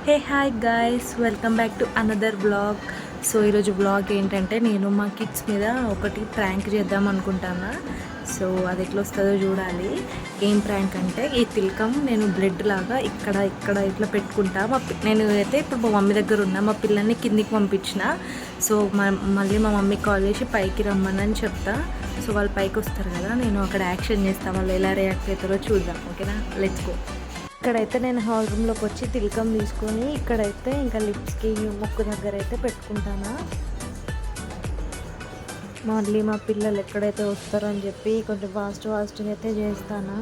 Hey hi guys, welcome back to another blog. So ఈరోజు blog ఏంటంటే నేను మా కిడ్స్ మీద ఒకటి ప్రాంక్ చేద్దాం అనుకుంటాను. సో అది ఎట్లా వస్తుందో చూడాలి. ఏం ప్రాంక్ అంటే ఈ తిలకం నేను బ్లడ్ లాగా ఇక్కడ ఇట్లా పెట్టుకుంటా. నేను అయితే ఇప్పుడు మా మమ్మీ దగ్గర ఉన్నా, మా పిల్లల్ని కిందికి పంపించిన. సో మళ్ళీ మా మమ్మీకి కాల్ చేసి పైకి రమ్మని చెప్తా. సో వాళ్ళు పైకి వస్తారు కదా, నేను అక్కడ యాక్షన్ చేస్తాను. వాళ్ళు ఎలా రియాక్ట్ అవుతారో చూద్దాం. ఓకేనా, లెట్స్ గో. ఇక్కడైతే నేను హాల్ రూమ్లోకి వచ్చి తిలకం తీసుకొని ఇక్కడైతే ఇంకా లిప్స్కి ముక్కు దగ్గర అయితే పెట్టుకుంటాను. మళ్ళీ మా పిల్లలు ఎక్కడైతే వస్తారో అని చెప్పి కొంచెం ఫాస్ట్గా అయితే చేస్తాను.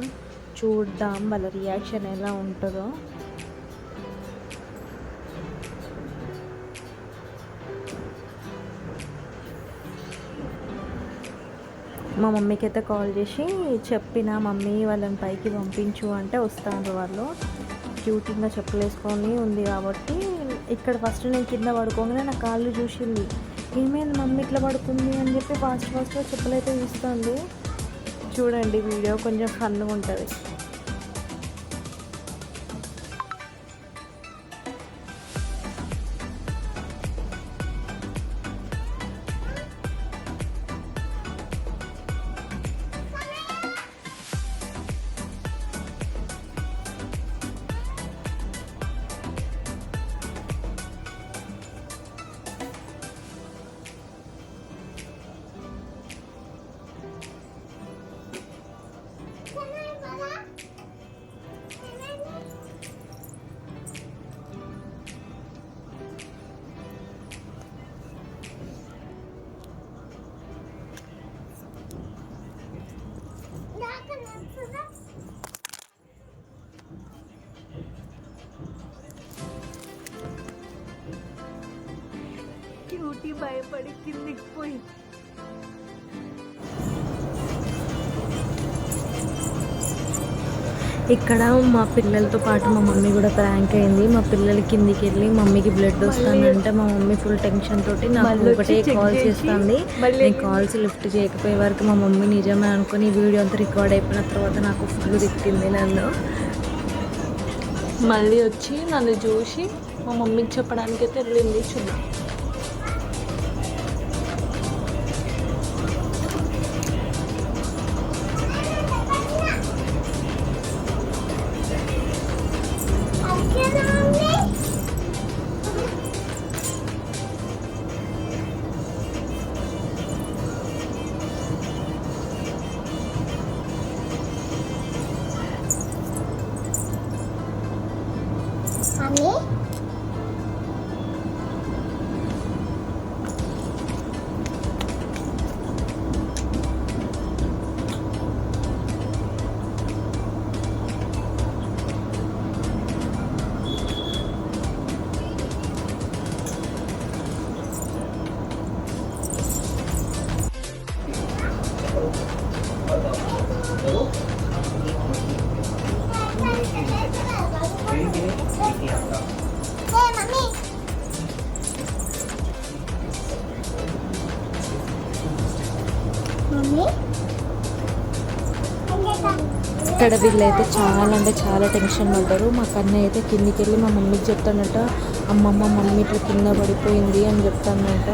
చూద్దాం వాళ్ళ రియాక్షన్ ఎలా ఉంటుందో. మా మమ్మీకి అయితే కాల్ చేసి చెప్పిన, మమ్మీ వాళ్ళని పైకి పంపించు అంటే వస్తాను. వాళ్ళు క్యూటింగ్గా చెప్పులేసుకొని ఉంది కాబట్టి ఇక్కడ ఫస్ట్ నేను కింద పడుకోగానే నా కాళ్ళు చూసింది. ఏమైంది మమ్మీ ఇట్లా పడుకుంది అని చెప్పి ఫాస్ట్గా చెప్పులైతే తీస్తుంది. చూడండి, వీడియో కొంచెం ఫన్గా ఉంటుంది. క్యూటీ భయపడి కిందికి పోయి ఇక్కడ మా పిల్లలతో పాటు మా మమ్మీ కూడా ప్రాంక్ అయింది. మా పిల్లలు కిందికి వెళ్ళి మమ్మీకి బ్లడ్ వస్తానంటే మా మమ్మీ ఫుల్ టెన్షన్ తోటి నాకు ఒకటే కాల్ చేస్తుంది. నేను కాల్స్ లిఫ్ట్ చేయకపోయే వరకు మా మమ్మీ నిజమే అనుకుని వీడియో అంతా రికార్డ్ అయిపోయిన తర్వాత నాకు ఫుల్ తిట్టింది నన్ను. మళ్ళీ వచ్చి నన్ను చూసి మా మమ్మీకి చెప్పడానికి అయితే వెళ్ళింది. చూద్దాం. ఇక్కడ వీళ్ళైతే చాలా టెన్షన్ పడ్డారు. మా కన్నయ్య అయితే కిందికి వెళ్ళి మా మమ్మీకి చెప్తానట, అమ్మమ్మ మమ్మీ ఇట్లా కింద పడిపోయింది అని చెప్తానట.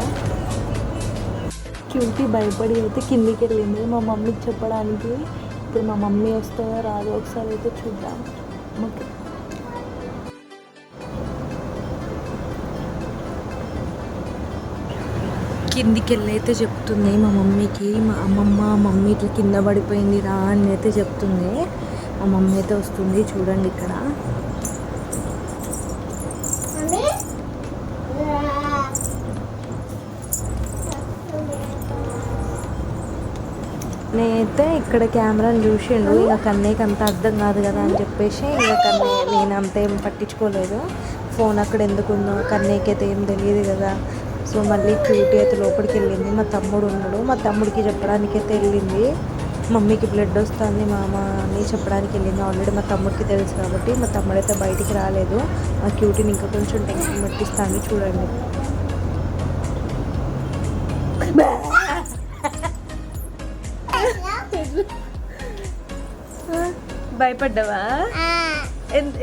క్యూటీ భయపడి అయితే కిందికి వెళ్ళింది మా మమ్మీకి చెప్పడానికి. ఇప్పుడు మా మమ్మీ వస్తుందో రాదో ఒకసారి అయితే చూద్దాం. కిందికి వెళ్ళి అయితే చెప్తుంది మా మమ్మీకి, మా అమ్మమ్మ మమ్మీ ఇట్లా కింద పడిపోయింది రా అని అయితే చెప్తుంది. మా మమ్మీ అయితే వస్తుంది, చూడండి. ఇక్కడ నేనైతే ఇక్కడ కెమెరాని చూసిండు. ఇక కన్నయ్యకి అంత అర్థం కాదు కదా అని చెప్పేసి ఇక కన్నయ్య నేను అంతేం పట్టించుకోలేదు. ఫోన్ అక్కడ ఎందుకుందో కన్నయ్యకి అయితే ఏం తెలియదు కదా. సో మళ్ళీ క్యూటీ అయితే లోపలికి వెళ్ళింది. మా తమ్ముడు ఉన్నాడు, మా తమ్ముడికి చెప్పడానికి అయితే వెళ్ళింది. మమ్మీకి బ్లడ్ వస్తుంది మామ అని చెప్పడానికి వెళ్ళింది. ఆల్రెడీ మా తమ్ముడికి తెలుసు కాబట్టి మా తమ్ముడు అయితే బయటికి రాలేదు. మా క్యూటీని ఇంకా కొంచెం టెన్షన్ పెట్టిస్తాను. చూడండి, భయపడ్డావా?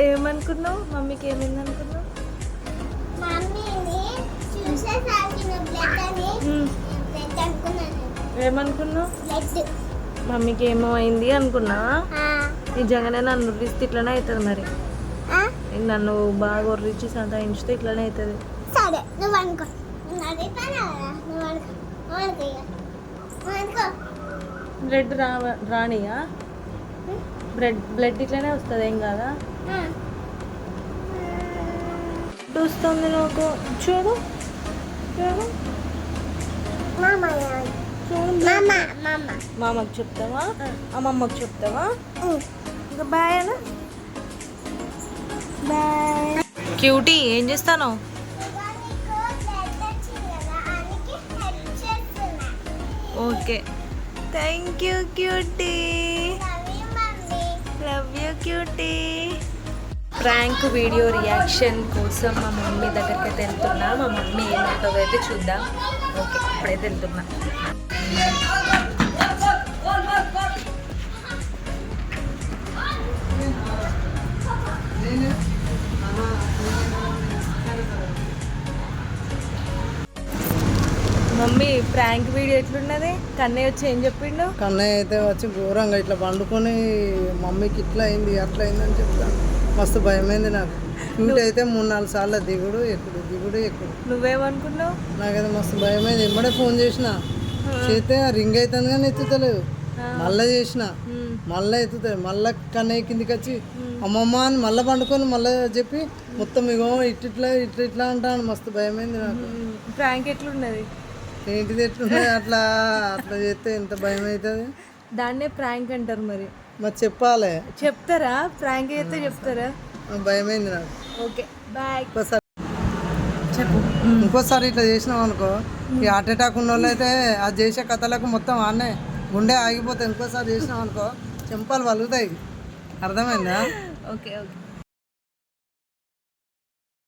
ఏమనుకున్నావు? మమ్మీకి ఏమైంది అనుకున్నావు? ఏమనుకున్నావు? మమ్మీకి ఏమో అయింది అనుకున్నా. నిజంగానే నన్ను ఉర్రిస్తే ఇట్లనే అవుతుంది. మరి నన్ను బాగా ఉర్రించి సంతాయించితే ఇట్లనే అవుతుంది. బ్లడ్ రానియా? బ్లడ్ ఇట్లనే వస్తుంది, ఏం కాదా? వస్తుంది నాకు. చూడు చూడు, మామకు చెప్తావా? అమ్మమ్మకు చెప్తావా? ఇంకా బాయ్ అన్న. బాయ్. క్యూటీ, ఏం చేస్తాను? Okay, thank you cutie. Love you cutie. Prank video reaction కోసం మా మమ్మీ దగ్గరికి అయితే వెళ్తున్నా. మా మమ్మీ ఏమంటుందో అయితే చూద్దాం. ఓకే, ఇప్పుడైతే వెళ్తున్నా. మమ్మీ, ప్రాంక్ వీడియో ఎట్లున్నది? కన్నయ్య వచ్చి ఏం చెప్పిండు? కన్నయ్య అయితే వచ్చి ఘోరంగా ఇట్లా పండుకొని మమ్మీకి ఇట్లా అయింది అట్లా అయింది అని చెప్తాను. మస్తు భయమైంది నాకు. ఇంటి అయితే 3-4 సార్లు దిగుడు ఎక్కుడు. నువ్వేమనుకున్నావు? నాకైతే మస్తు భయమైంది. ఎమ్మడే ఫోన్ చేసిన, చేస్తే రింగ్ అవుతుంది కానీ ఎత్తుతలేదు. మళ్ళీ చేసిన, మళ్ళీ ఎత్తుతుంది. మళ్ళీ కన్నయ్య కిందికి వచ్చి అమ్మమ్మ అని మళ్ళీ పండుకొని మళ్ళీ చెప్పి మొత్తం ఇగో ఇట్లా అంటాను. మస్తు భయమైంది నాకు. ప్రాంక్ ఎట్లున్నది? ఏంటిది ఎట్లున్నది? అట్లా చేస్తే ఎంత భయం అవుతుంది. దాన్నే ప్రాంక్ అంటారు. మరి చెప్పాలి. చెప్తారా? ప్రాంక్ అయితే చెప్తారా? భయమైంది నాకు. Okay, bye. ఇంకోసారి చెప్పు. ఇంకోసారి ఇట్లా చేసినాం అనుకో, ఈ హార్ట్ అటాక్ ఉన్న వాళ్ళు అయితే అది చేసే కథలకు మొత్తం ఆనే గుండె ఆగిపోతాయి. ఇంకోసారి చేసినాం అనుకో చెంపాలు వలుగుతాయి. అర్థమైందా? Okay okay.